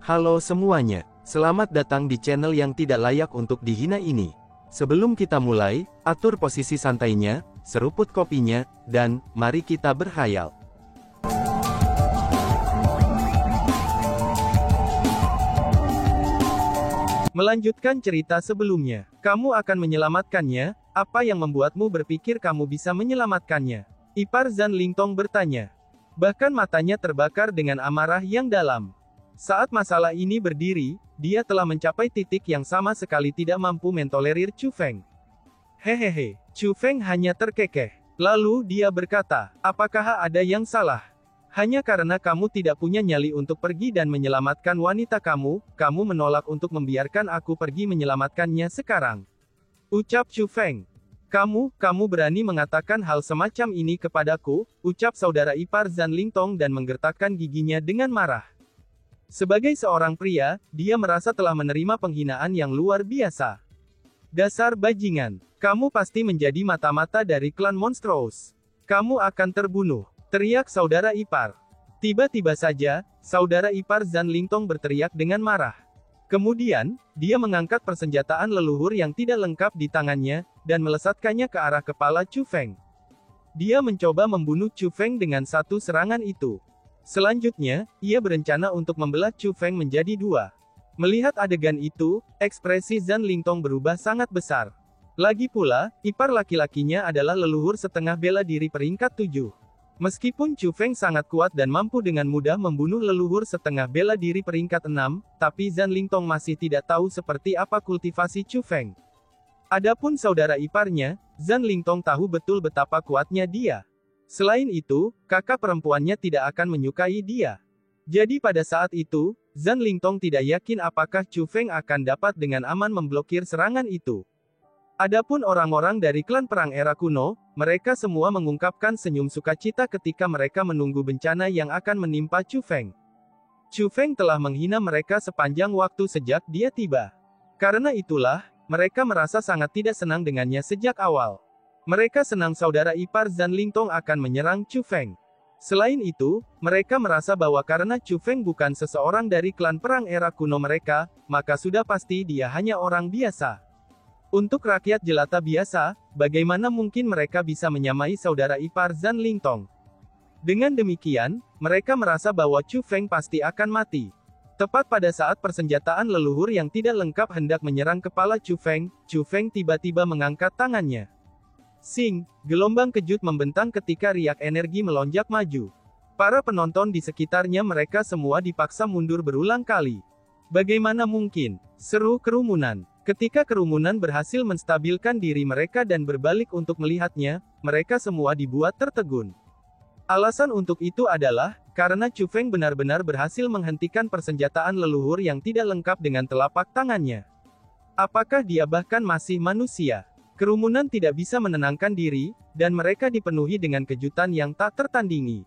Halo semuanya, selamat datang di channel yang tidak layak untuk dihina ini. Sebelum kita mulai, atur posisi santainya, seruput kopinya, dan mari kita berkhayal. Melanjutkan cerita sebelumnya, kamu akan menyelamatkannya. Apa yang membuatmu berpikir kamu bisa menyelamatkannya? Ipar Zhan Lingtong bertanya. Bahkan matanya terbakar dengan amarah yang dalam. Saat masalah ini berdiri, dia telah mencapai titik yang sama sekali tidak mampu mentolerir Chu Feng. Hehehe, Chu Feng hanya terkekeh. Lalu dia berkata, apakah ada yang salah? Hanya karena kamu tidak punya nyali untuk pergi dan menyelamatkan wanita kamu menolak untuk membiarkan aku pergi menyelamatkannya sekarang. Ucap Chu Feng. Kamu berani mengatakan hal semacam ini kepadaku, ucap saudara ipar Zhan Lingtong dan menggertakkan giginya dengan marah. Sebagai seorang pria, dia merasa telah menerima penghinaan yang luar biasa. Dasar bajingan, kamu pasti menjadi mata-mata dari klan Monstrous. Kamu akan terbunuh, teriak saudara ipar. Tiba-tiba saja, saudara ipar Zhan Lingtong berteriak dengan marah. Kemudian, dia mengangkat persenjataan leluhur yang tidak lengkap di tangannya, dan melesatkannya ke arah kepala Chu Feng. Dia mencoba membunuh Chu Feng dengan satu serangan itu. Selanjutnya, ia berencana untuk membelah Chu Feng menjadi dua. Melihat adegan itu, ekspresi Zhan Lingtong berubah sangat besar. Lagi pula, ipar laki-lakinya adalah leluhur setengah bela diri peringkat 7. Meskipun Chu Feng sangat kuat dan mampu dengan mudah membunuh leluhur setengah bela diri peringkat 6, tapi Zhan Lingtong masih tidak tahu seperti apa kultivasi Chu Feng. Adapun saudara iparnya, Zhan Lingtong tahu betul betapa kuatnya dia. Selain itu, kakak perempuannya tidak akan menyukai dia. Jadi pada saat itu, Zhan Lingtong tidak yakin apakah Chu Feng akan dapat dengan aman memblokir serangan itu. Adapun orang-orang dari klan perang era kuno, mereka semua mengungkapkan senyum sukacita ketika mereka menunggu bencana yang akan menimpa Chu Feng. Chu Feng telah menghina mereka sepanjang waktu sejak dia tiba. Karena itulah, mereka merasa sangat tidak senang dengannya sejak awal. Mereka senang saudara ipar Zhan Lingtong akan menyerang Chu Feng. Selain itu, mereka merasa bahwa karena Chu Feng bukan seseorang dari klan perang era kuno mereka, maka sudah pasti dia hanya orang biasa. Untuk rakyat jelata biasa, bagaimana mungkin mereka bisa menyamai saudara ipar Zhan Lingtong? Dengan demikian, mereka merasa bahwa Chu Feng pasti akan mati. Tepat pada saat persenjataan leluhur yang tidak lengkap hendak menyerang kepala Chu Feng tiba-tiba mengangkat tangannya. Sing, gelombang kejut membentang ketika riak energi melonjak maju. Para penonton di sekitarnya mereka semua dipaksa mundur berulang kali. Bagaimana mungkin? Seru kerumunan. Ketika kerumunan berhasil menstabilkan diri mereka dan berbalik untuk melihatnya, mereka semua dibuat tertegun. Alasan untuk itu adalah, karena Chu Feng benar-benar berhasil menghentikan persenjataan leluhur yang tidak lengkap dengan telapak tangannya. Apakah dia bahkan masih manusia? Kerumunan tidak bisa menenangkan diri, dan mereka dipenuhi dengan kejutan yang tak tertandingi.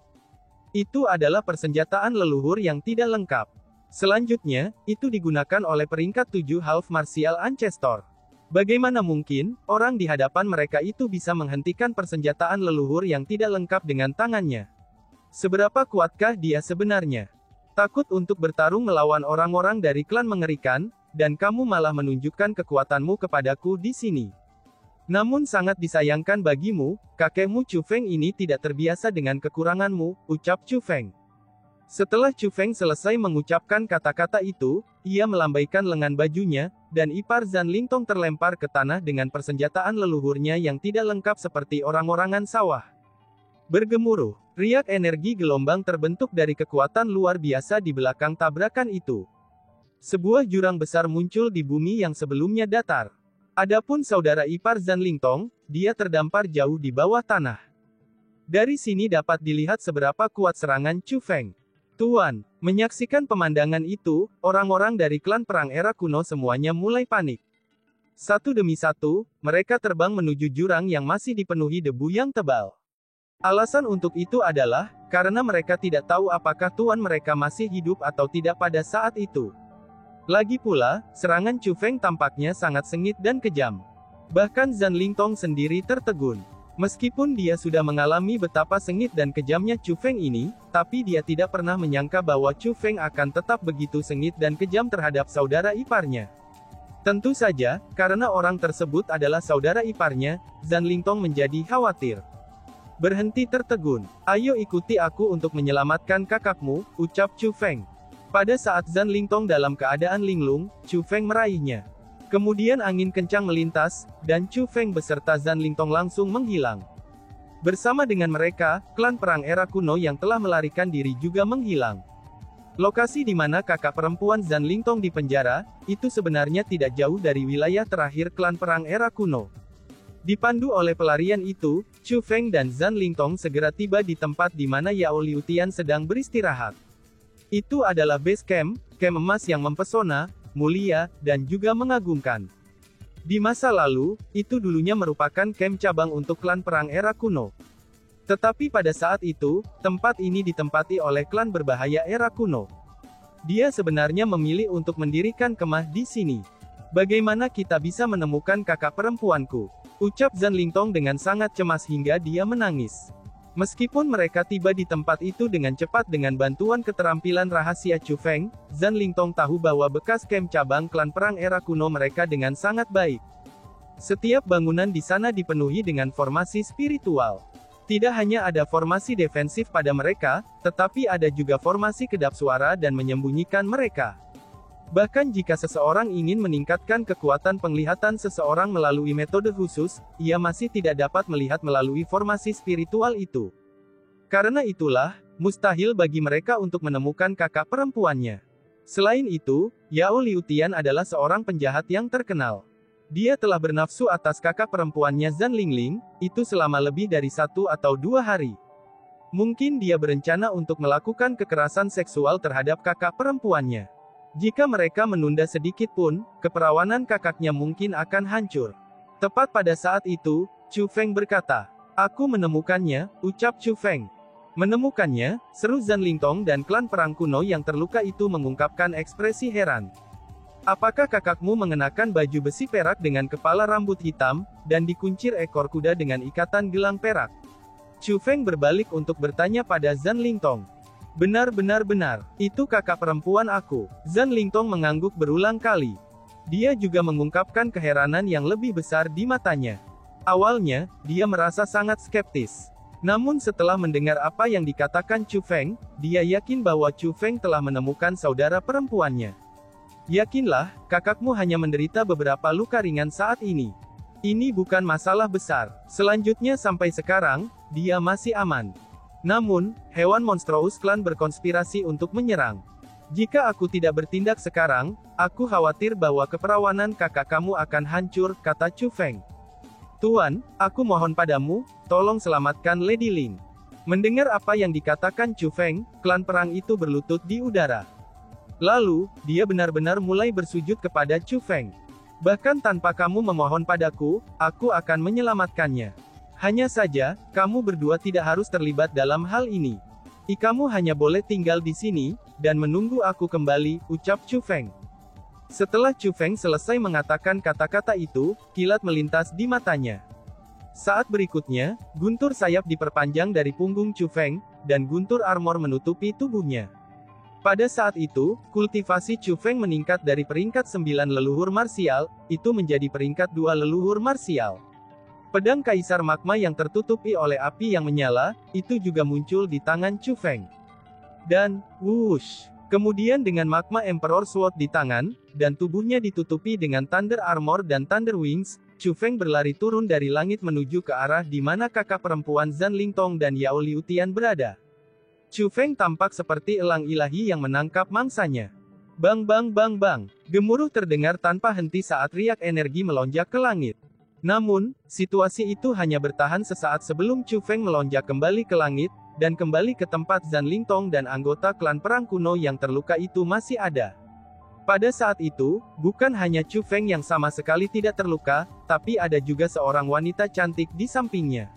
Itu adalah persenjataan leluhur yang tidak lengkap. Selanjutnya, itu digunakan oleh peringkat 7 Half Martial Ancestor. Bagaimana mungkin, orang di hadapan mereka itu bisa menghentikan persenjataan leluhur yang tidak lengkap dengan tangannya? Seberapa kuatkah dia sebenarnya? Takut untuk bertarung melawan orang-orang dari klan mengerikan, dan kamu malah menunjukkan kekuatanmu kepadaku di sini. Namun sangat disayangkan bagimu, kakekmu Chu Feng ini tidak terbiasa dengan kekuranganmu, ucap Chu Feng. Setelah Chu Feng selesai mengucapkan kata-kata itu, ia melambaikan lengan bajunya, dan ipar Zhan Lingtong terlempar ke tanah dengan persenjataan leluhurnya yang tidak lengkap seperti orang-orangan sawah. Bergemuruh, riak energi gelombang terbentuk dari kekuatan luar biasa di belakang tabrakan itu. Sebuah jurang besar muncul di bumi yang sebelumnya datar. Adapun saudara ipar Zhan Lingtong, dia terdampar jauh di bawah tanah. Dari sini dapat dilihat seberapa kuat serangan Chu Feng. Tuan, menyaksikan pemandangan itu, orang-orang dari klan perang era kuno semuanya mulai panik. Satu demi satu, mereka terbang menuju jurang yang masih dipenuhi debu yang tebal. Alasan untuk itu adalah, karena mereka tidak tahu apakah tuan mereka masih hidup atau tidak pada saat itu. Lagi pula, serangan Chu Feng tampaknya sangat sengit dan kejam. Bahkan Zhan Lingtong sendiri tertegun. Meskipun dia sudah mengalami betapa sengit dan kejamnya Chu Feng ini, tapi dia tidak pernah menyangka bahwa Chu Feng akan tetap begitu sengit dan kejam terhadap saudara iparnya. Tentu saja, karena orang tersebut adalah saudara iparnya, Zhan Lingtong menjadi khawatir. Berhenti tertegun. Ayo ikuti aku untuk menyelamatkan kakakmu, ucap Chu Feng. Pada saat Zhan Lingtong dalam keadaan linglung, Chu Feng meraihnya. Kemudian angin kencang melintas, dan Chu Feng beserta Zhan Lingtong langsung menghilang. Bersama dengan mereka, klan perang era kuno yang telah melarikan diri juga menghilang. Lokasi di mana kakak perempuan Zhan Lingtong dipenjara, itu sebenarnya tidak jauh dari wilayah terakhir klan perang era kuno. Dipandu oleh pelarian itu, Chu Feng dan Zhan Lingtong segera tiba di tempat di mana Yao Liutian sedang beristirahat. Itu adalah base camp emas yang mempesona, mulia, dan juga mengagumkan. Di masa lalu, itu dulunya merupakan camp cabang untuk klan perang era kuno. Tetapi pada saat itu, tempat ini ditempati oleh klan berbahaya era kuno. Dia sebenarnya memilih untuk mendirikan kemah di sini. Bagaimana kita bisa menemukan kakak perempuanku? Ucap Zhan Lingtong dengan sangat cemas hingga dia menangis. Meskipun mereka tiba di tempat itu dengan cepat dengan bantuan keterampilan rahasia Chu Feng, Zhan Lingtong tahu bahwa bekas camp cabang klan perang era kuno mereka dengan sangat baik. Setiap bangunan di sana dipenuhi dengan formasi spiritual. Tidak hanya ada formasi defensif pada mereka, tetapi ada juga formasi kedap suara dan menyembunyikan mereka. Bahkan jika seseorang ingin meningkatkan kekuatan penglihatan seseorang melalui metode khusus, ia masih tidak dapat melihat melalui formasi spiritual itu. Karena itulah, mustahil bagi mereka untuk menemukan kakak perempuannya. Selain itu, Yao Liutian adalah seorang penjahat yang terkenal. Dia telah bernafsu atas kakak perempuannya Zhan Lingling, itu selama lebih dari 1 atau 2 hari. Mungkin dia berencana untuk melakukan kekerasan seksual terhadap kakak perempuannya. Jika mereka menunda sedikit pun, keperawanan kakaknya mungkin akan hancur. Tepat pada saat itu, Chu Feng berkata, "Aku menemukannya," ucap Chu Feng. Menemukannya, seru Zhan Lingtong dan klan perang kuno yang terluka itu mengungkapkan ekspresi heran. Apakah kakakmu mengenakan baju besi perak dengan kepala rambut hitam, dan dikuncir ekor kuda dengan ikatan gelang perak? Chu Feng berbalik untuk bertanya pada Zhan Lingtong. Benar, itu kakak perempuan aku. Zhan Lingtong mengangguk berulang kali. Dia juga mengungkapkan keheranan yang lebih besar di matanya. Awalnya, dia merasa sangat skeptis. Namun setelah mendengar apa yang dikatakan Chu Feng, dia yakin bahwa Chu Feng telah menemukan saudara perempuannya. Yakinlah, kakakmu hanya menderita beberapa luka ringan saat ini. Ini bukan masalah besar. Selanjutnya sampai sekarang, dia masih aman. Namun, hewan monstrous klan berkonspirasi untuk menyerang. Jika aku tidak bertindak sekarang, aku khawatir bahwa keperawanan kakak kamu akan hancur, kata Chu Feng. Tuan, aku mohon padamu, tolong selamatkan Lady Ling. Mendengar apa yang dikatakan Chu Feng, klan perang itu berlutut di udara. Lalu, dia benar-benar mulai bersujud kepada Chu Feng. Bahkan tanpa kamu memohon padaku, aku akan menyelamatkannya. Hanya saja, kamu berdua tidak harus terlibat dalam hal ini. Kamu hanya boleh tinggal di sini, dan menunggu aku kembali, ucap Chu Feng. Setelah Chu Feng selesai mengatakan kata-kata itu, kilat melintas di matanya. Saat berikutnya, guntur sayap diperpanjang dari punggung Chu Feng, dan guntur armor menutupi tubuhnya. Pada saat itu, kultivasi Chu Feng meningkat dari peringkat 9 leluhur marsial, itu menjadi peringkat 2 leluhur marsial. Pedang Kaisar Magma yang tertutupi oleh api yang menyala, itu juga muncul di tangan Chu Feng. Dan, whoosh! Kemudian dengan Magma Emperor Sword di tangan, dan tubuhnya ditutupi dengan Thunder Armor dan Thunder Wings, Chu Feng berlari turun dari langit menuju ke arah di mana kakak perempuan Zhan Lingtong dan Yao Liutian berada. Chu Feng tampak seperti elang ilahi yang menangkap mangsanya. Bang bang bang bang! Gemuruh terdengar tanpa henti saat riak energi melonjak ke langit. Namun, situasi itu hanya bertahan sesaat sebelum Chu Feng melonjak kembali ke langit, dan kembali ke tempat Zhan Lingtong dan anggota klan perang kuno yang terluka itu masih ada. Pada saat itu, bukan hanya Chu Feng yang sama sekali tidak terluka, tapi ada juga seorang wanita cantik di sampingnya.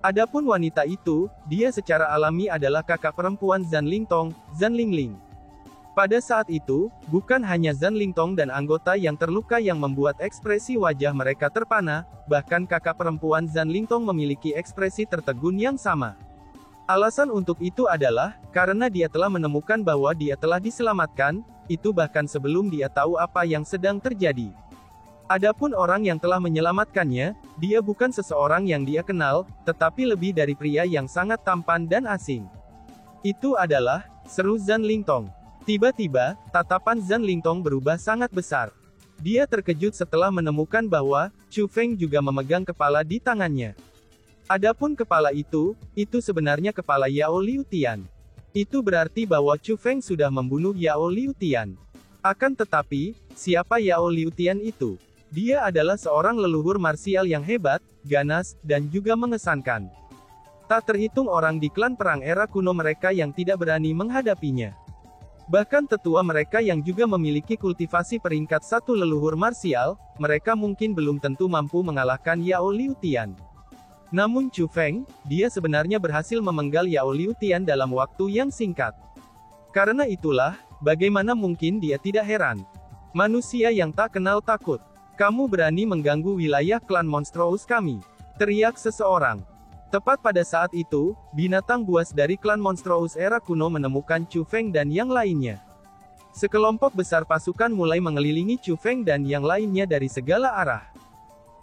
Adapun wanita itu, dia secara alami adalah kakak perempuan Zhan Lingtong, Zhan Lingling. Pada saat itu, bukan hanya Zhan Lingtong dan anggota yang terluka yang membuat ekspresi wajah mereka terpana, bahkan kakak perempuan Zhan Lingtong memiliki ekspresi tertegun yang sama. Alasan untuk itu adalah, karena dia telah menemukan bahwa dia telah diselamatkan, itu bahkan sebelum dia tahu apa yang sedang terjadi. Adapun orang yang telah menyelamatkannya, dia bukan seseorang yang dia kenal, tetapi lebih dari pria yang sangat tampan dan asing. Itu adalah, seru Zhan Lingtong. Tiba-tiba, tatapan Zhan Lingtong berubah sangat besar. Dia terkejut setelah menemukan bahwa Chu Feng juga memegang kepala di tangannya. Adapun kepala itu sebenarnya kepala Yao Liu Tian. Itu berarti bahwa Chu Feng sudah membunuh Yao Liu Tian. Akan tetapi, siapa Yao Liu Tian itu? Dia adalah seorang leluhur marsial yang hebat, ganas, dan juga mengesankan. Tak terhitung orang di klan perang era kuno mereka yang tidak berani menghadapinya. Bahkan tetua mereka yang juga memiliki kultivasi peringkat 1 leluhur marsial, mereka mungkin belum tentu mampu mengalahkan Yao Liu Tian. Namun Chu Feng, dia sebenarnya berhasil memenggal Yao Liu Tian dalam waktu yang singkat. Karena itulah, bagaimana mungkin dia tidak heran? Manusia yang tak kenal takut. Kamu berani mengganggu wilayah klan monstrous kami. Teriak seseorang. Tepat pada saat itu, binatang buas dari klan monstrous era kuno menemukan Chu Feng dan yang lainnya. Sekelompok besar pasukan mulai mengelilingi Chu Feng dan yang lainnya dari segala arah.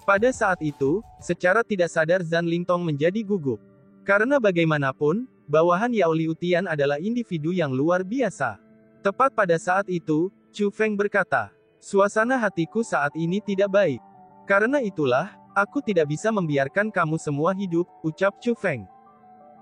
Pada saat itu, secara tidak sadar Zhan Lingtong menjadi gugup. Karena bagaimanapun, bawahan Yao Liu Tian adalah individu yang luar biasa. Tepat pada saat itu, Chu Feng berkata, "Suasana hatiku saat ini tidak baik. Karena itulah, aku tidak bisa membiarkan kamu semua hidup," ucap Chu Feng.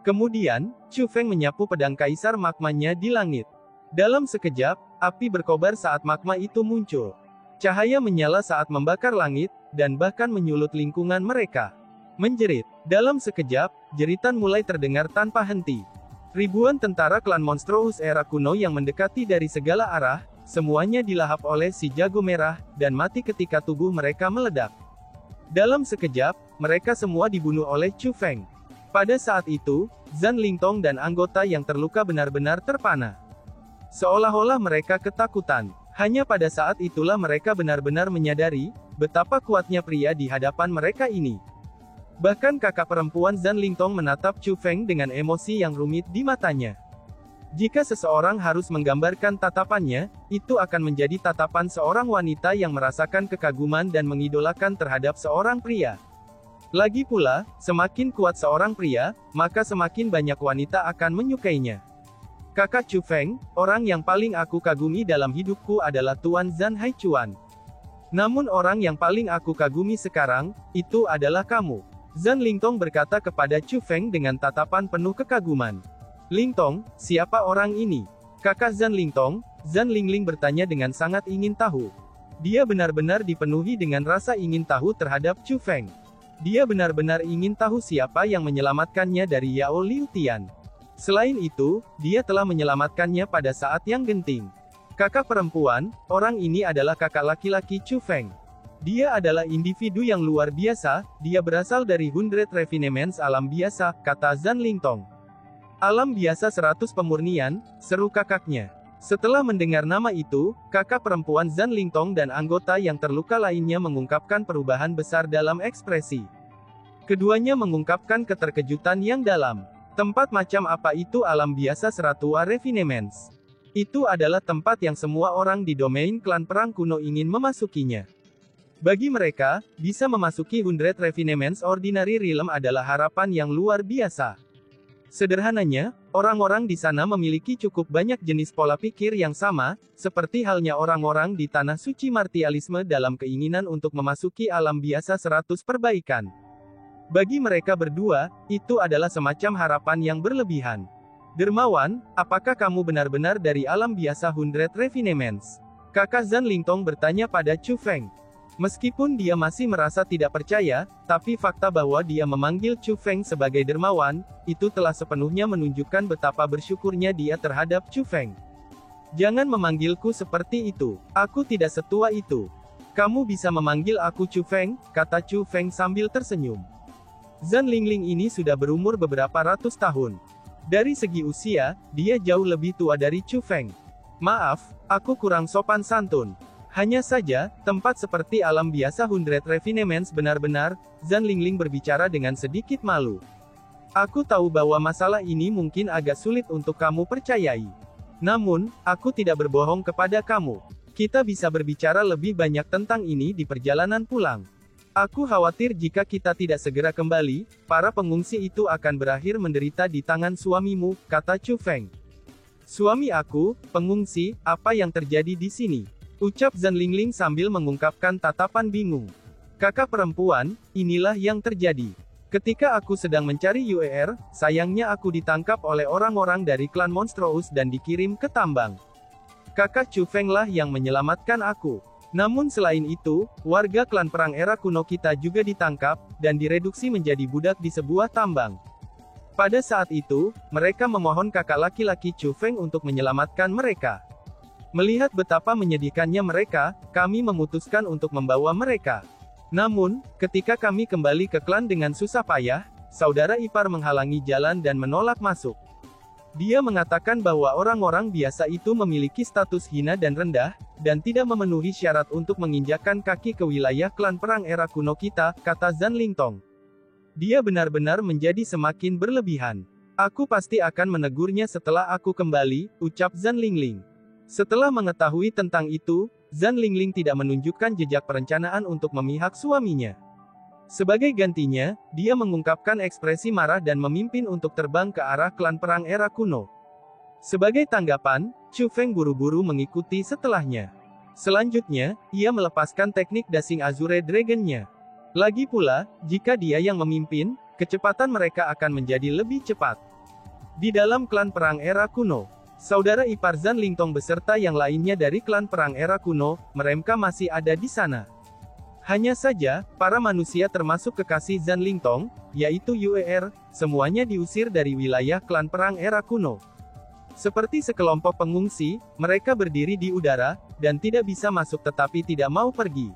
Kemudian, Chu Feng menyapu pedang kaisar magmanya di langit. Dalam sekejap, api berkobar saat magma itu muncul. Cahaya menyala saat membakar langit, dan bahkan menyulut lingkungan mereka. Menjerit. Dalam sekejap, jeritan mulai terdengar tanpa henti. Ribuan tentara klan monstrous era kuno yang mendekati dari segala arah, semuanya dilahap oleh si jago merah, dan mati ketika tubuh mereka meledak. Dalam sekejap, mereka semua dibunuh oleh Chu Feng. Pada saat itu, Zhan Lingtong dan anggota yang terluka benar-benar terpana. Seolah-olah mereka ketakutan. Hanya pada saat itulah mereka benar-benar menyadari, betapa kuatnya pria di hadapan mereka ini. Bahkan kakak perempuan Zhan Lingtong menatap Chu Feng dengan emosi yang rumit di matanya. Jika seseorang harus menggambarkan tatapannya, itu akan menjadi tatapan seorang wanita yang merasakan kekaguman dan mengidolakan terhadap seorang pria. Lagi pula, semakin kuat seorang pria, maka semakin banyak wanita akan menyukainya. Kakak Chu Feng, orang yang paling aku kagumi dalam hidupku adalah Tuan Zhan Haichuan. Namun orang yang paling aku kagumi sekarang, itu adalah kamu. Zhan Lingtong berkata kepada Chu Feng dengan tatapan penuh kekaguman. "Lingtong, siapa orang ini?" Kakak Zhan Lingtong, Zhan Lingling bertanya dengan sangat ingin tahu. Dia benar-benar dipenuhi dengan rasa ingin tahu terhadap Chu Feng. Dia benar-benar ingin tahu siapa yang menyelamatkannya dari Yao Liu Tian. Selain itu, dia telah menyelamatkannya pada saat yang genting. Kakak perempuan, orang ini adalah kakak laki-laki Chu Feng. Dia adalah individu yang luar biasa, dia berasal dari 100 Refinements alam biasa, kata Zhan Lingtong. Alam biasa 100 pemurnian, seru kakaknya. Setelah mendengar nama itu, kakak perempuan Zhan Lingtong dan anggota yang terluka lainnya mengungkapkan perubahan besar dalam ekspresi. Keduanya mengungkapkan keterkejutan yang dalam. Tempat macam apa itu alam biasa 100 Refinements? Itu adalah tempat yang semua orang di domain klan perang kuno ingin memasukinya. Bagi mereka, bisa memasuki 100 Refinements Ordinary Realm adalah harapan yang luar biasa. Sederhananya, orang-orang di sana memiliki cukup banyak jenis pola pikir yang sama, seperti halnya orang-orang di Tanah Suci Martialisme dalam keinginan untuk memasuki alam biasa 100 perbaikan. Bagi mereka berdua, itu adalah semacam harapan yang berlebihan. Dermawan, apakah kamu benar-benar dari alam biasa 100 Refinements? Kakak Zhan Lingtong bertanya pada Chu Feng. Meskipun dia masih merasa tidak percaya, tapi fakta bahwa dia memanggil Chu Feng sebagai dermawan, itu telah sepenuhnya menunjukkan betapa bersyukurnya dia terhadap Chu Feng. "Jangan memanggilku seperti itu. Aku tidak setua itu. Kamu bisa memanggil aku Chu Feng," kata Chu Feng sambil tersenyum. Zhan Lingling ini sudah berumur beberapa ratus tahun. Dari segi usia, dia jauh lebih tua dari Chu Feng. Maaf, aku kurang sopan santun. Hanya saja, tempat seperti alam biasa 100 Refinements benar-benar, Zan Lingling berbicara dengan sedikit malu. Aku tahu bahwa masalah ini mungkin agak sulit untuk kamu percayai. Namun, aku tidak berbohong kepada kamu. Kita bisa berbicara lebih banyak tentang ini di perjalanan pulang. Aku khawatir jika kita tidak segera kembali, para pengungsi itu akan berakhir menderita di tangan suamimu, kata Chu Feng. Suami aku, pengungsi, apa yang terjadi di sini? Ucap Zan Lingling sambil mengungkapkan tatapan bingung. Kakak perempuan, inilah yang terjadi. Ketika aku sedang mencari UER, sayangnya aku ditangkap oleh orang-orang dari klan Monstrous dan dikirim ke tambang. Kakak Chu Feng lah yang menyelamatkan aku. Namun selain itu, warga klan perang era kuno kita juga ditangkap, dan direduksi menjadi budak di sebuah tambang. Pada saat itu, mereka memohon kakak laki-laki Chu Feng untuk menyelamatkan mereka. Melihat betapa menyedihkannya mereka, kami memutuskan untuk membawa mereka. Namun, ketika kami kembali ke klan dengan susah payah, saudara ipar menghalangi jalan dan menolak masuk. Dia mengatakan bahwa orang-orang biasa itu memiliki status hina dan rendah, dan tidak memenuhi syarat untuk menginjakkan kaki ke wilayah klan perang era kuno kita, kata Zan Lingtong. Dia benar-benar menjadi semakin berlebihan. Aku pasti akan menegurnya setelah aku kembali, ucap Zan Lingling. Setelah mengetahui tentang itu, Zan Lingling tidak menunjukkan jejak perencanaan untuk memihak suaminya. Sebagai gantinya, dia mengungkapkan ekspresi marah dan memimpin untuk terbang ke arah klan perang era kuno. Sebagai tanggapan, Chu Feng buru-buru mengikuti setelahnya. Selanjutnya, ia melepaskan teknik Dashing Azure Dragon-nya. Lagi pula, jika dia yang memimpin, kecepatan mereka akan menjadi lebih cepat. Di dalam klan perang era kuno, saudara ipar Zan Lingtong beserta yang lainnya dari klan perang era kuno, mereka masih ada di sana. Hanya saja, para manusia termasuk kekasih Zan Lingtong, yaitu UER, semuanya diusir dari wilayah klan perang era kuno. Seperti sekelompok pengungsi, mereka berdiri di udara, dan tidak bisa masuk tetapi tidak mau pergi.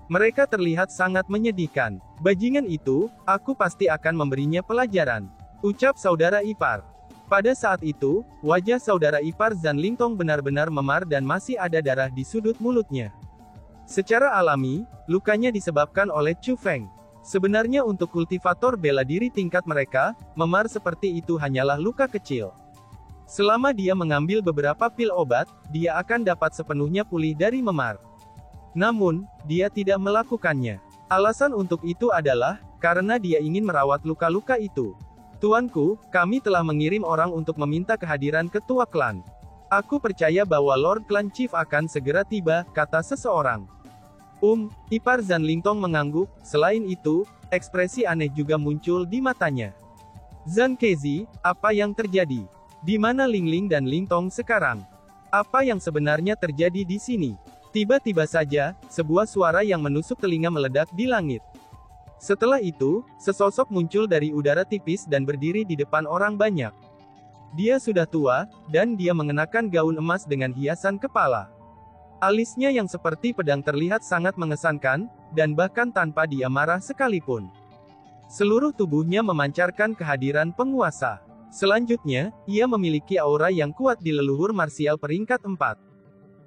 Mereka terlihat sangat menyedihkan. Bajingan itu, aku pasti akan memberinya pelajaran. Ucap saudara ipar. Pada saat itu, wajah saudara ipar Zan Lingtong benar-benar memar dan masih ada darah di sudut mulutnya. Secara alami, lukanya disebabkan oleh Chu Feng. Sebenarnya untuk kultivator bela diri tingkat mereka, memar seperti itu hanyalah luka kecil. Selama dia mengambil beberapa pil obat, dia akan dapat sepenuhnya pulih dari memar. Namun, dia tidak melakukannya. Alasan untuk itu adalah, karena dia ingin merawat luka-luka itu. Tuanku, kami telah mengirim orang untuk meminta kehadiran ketua klan. Aku percaya bahwa Lord Clan Chief akan segera tiba, kata seseorang. Ipar Zan Lingtong mengangguk, selain itu, ekspresi aneh juga muncul di matanya. Zan Kezi, apa yang terjadi? Di mana Lingling dan Lingtong sekarang? Apa yang sebenarnya terjadi di sini? Tiba-tiba saja, sebuah suara yang menusuk telinga meledak di langit. Setelah itu, sesosok muncul dari udara tipis dan berdiri di depan orang banyak. Dia sudah tua, dan dia mengenakan gaun emas dengan hiasan kepala. Alisnya yang seperti pedang terlihat sangat mengesankan, dan bahkan tanpa dia marah sekalipun. Seluruh tubuhnya memancarkan kehadiran penguasa. Selanjutnya, ia memiliki aura yang kuat di leluhur marsial peringkat 4.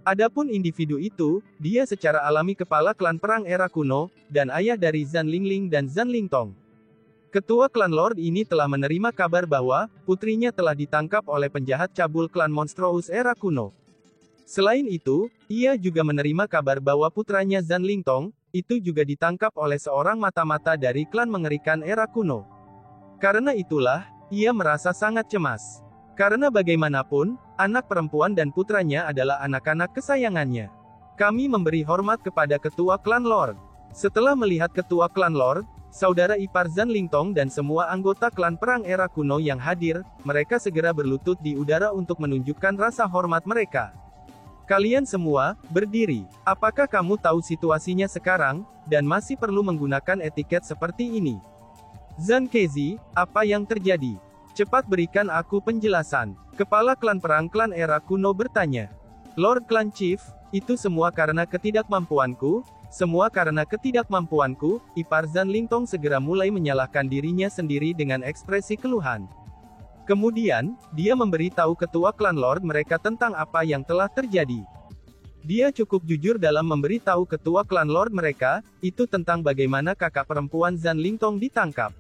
Adapun individu itu, dia secara alami kepala klan perang era kuno, dan ayah dari Zan Lingling dan Zan Lingtong. Ketua klan Lord ini telah menerima kabar bahwa, putrinya telah ditangkap oleh penjahat cabul klan Monstrous era kuno. Selain itu, ia juga menerima kabar bahwa putranya Zan Lingtong, itu juga ditangkap oleh seorang mata-mata dari klan mengerikan era kuno. Karena itulah, ia merasa sangat cemas. Karena bagaimanapun, anak perempuan dan putranya adalah anak-anak kesayangannya. Kami memberi hormat kepada ketua klan Lord. Setelah melihat ketua klan Lord, saudara ipar Zan Lingtong dan semua anggota klan perang era kuno yang hadir, mereka segera berlutut di udara untuk menunjukkan rasa hormat mereka. Kalian semua, berdiri. Apakah kamu tahu situasinya sekarang, dan masih perlu menggunakan etiket seperti ini? Zan Kezi, apa yang terjadi? Cepat berikan aku penjelasan. Kepala klan perang klan era kuno bertanya. Lord Clan Chief, itu semua karena ketidakmampuanku, ipar Zan Lingtong segera mulai menyalahkan dirinya sendiri dengan ekspresi keluhan. Kemudian, dia memberitahu ketua klan Lord mereka tentang apa yang telah terjadi. Dia cukup jujur dalam memberitahu ketua klan Lord mereka, itu tentang bagaimana kakak perempuan Zhan Lingtong ditangkap.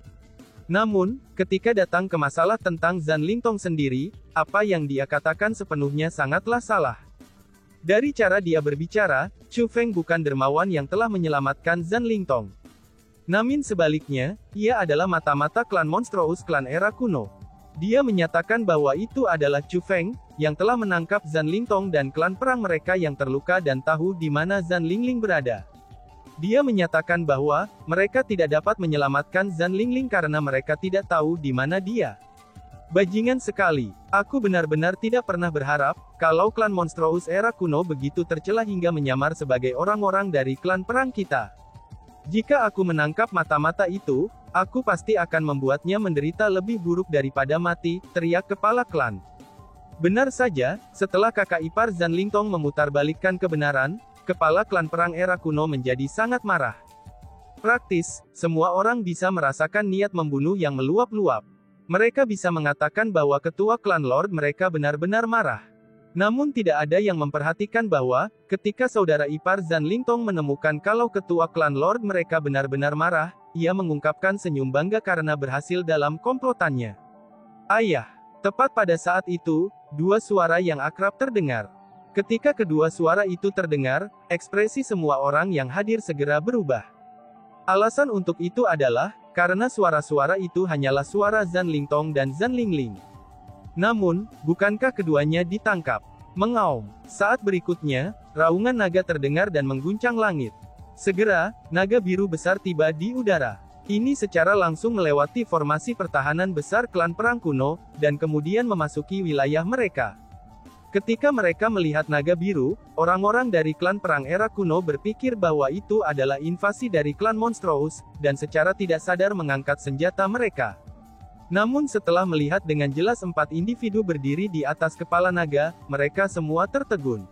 Namun, ketika datang ke masalah tentang Zhan Lingtong sendiri, apa yang dia katakan sepenuhnya sangatlah salah. Dari cara dia berbicara, Chu Feng bukan dermawan yang telah menyelamatkan Zhan Lingtong. Namun sebaliknya, ia adalah mata-mata klan monstrous klan era kuno. Dia menyatakan bahwa itu adalah Chu Feng, yang telah menangkap Zhan Lingtong dan klan perang mereka yang terluka dan tahu di mana Zhan Lingling berada. Dia menyatakan bahwa, mereka tidak dapat menyelamatkan Zhan Lingling karena mereka tidak tahu di mana dia. Bajingan sekali. Aku benar-benar tidak pernah berharap, kalau klan monstrous era kuno begitu tercela hingga menyamar sebagai orang-orang dari klan perang kita. Jika aku menangkap mata-mata itu, aku pasti akan membuatnya menderita lebih buruk daripada mati, teriak kepala klan. Benar saja, setelah kakak ipar Zhan Lingtong memutarbalikkan kebenaran, kepala klan perang era kuno menjadi sangat marah. Praktis, semua orang bisa merasakan niat membunuh yang meluap-luap. Mereka bisa mengatakan bahwa ketua klan Lord mereka benar-benar marah. Namun tidak ada yang memperhatikan bahwa, ketika saudara ipar Zhan Lingtong menemukan kalau ketua klan Lord mereka benar-benar marah, ia mengungkapkan senyum bangga karena berhasil dalam komplotannya. Ayah! Tepat pada saat itu, dua suara yang akrab terdengar. Ketika kedua suara itu terdengar, ekspresi semua orang yang hadir segera berubah. Alasan untuk itu adalah, karena suara-suara itu hanyalah suara Zhan Lingtong dan Zhan Lingling. Namun, bukankah keduanya ditangkap? Mengaum. Saat berikutnya, raungan naga terdengar dan mengguncang langit. Segera, naga biru besar tiba di udara. Ini secara langsung melewati formasi pertahanan besar klan perang kuno, dan kemudian memasuki wilayah mereka. Ketika mereka melihat naga biru, orang-orang dari klan perang era kuno berpikir bahwa itu adalah invasi dari klan monstrous, dan secara tidak sadar mengangkat senjata mereka. Namun setelah melihat dengan jelas 4 individu berdiri di atas kepala naga, mereka semua tertegun.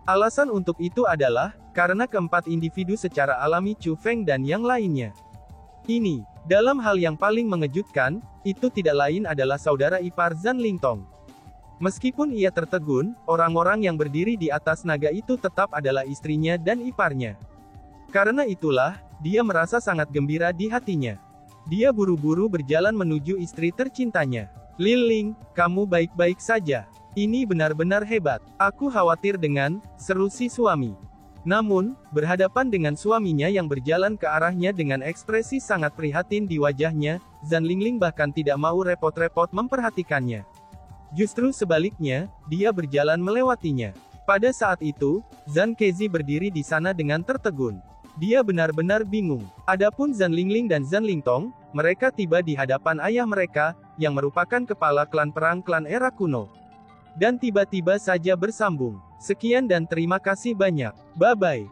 Alasan untuk itu adalah, karena keempat individu secara alami Chu Feng dan yang lainnya. Ini, dalam hal yang paling mengejutkan, itu tidak lain adalah saudara ipar Zhan Lingtong. Meskipun ia tertegun, orang-orang yang berdiri di atas naga itu tetap adalah istrinya dan iparnya. Karena itulah, dia merasa sangat gembira di hatinya. Dia buru-buru berjalan menuju istri tercintanya. Lingling, kamu baik-baik saja. Ini benar-benar hebat. Aku khawatir dengan, seru si suami. Namun, berhadapan dengan suaminya yang berjalan ke arahnya dengan ekspresi sangat prihatin di wajahnya, Zhan Lingling bahkan tidak mau repot-repot memperhatikannya. Justru sebaliknya, dia berjalan melewatinya. Pada saat itu, Zhan Kezi berdiri di sana dengan tertegun. Dia benar-benar bingung. Adapun Zhan Lingling dan Zhan Lingtong, mereka tiba di hadapan ayah mereka, yang merupakan kepala klan perang klan era kuno. Dan tiba-tiba saja bersambung. Sekian dan terima kasih banyak. Bye-bye.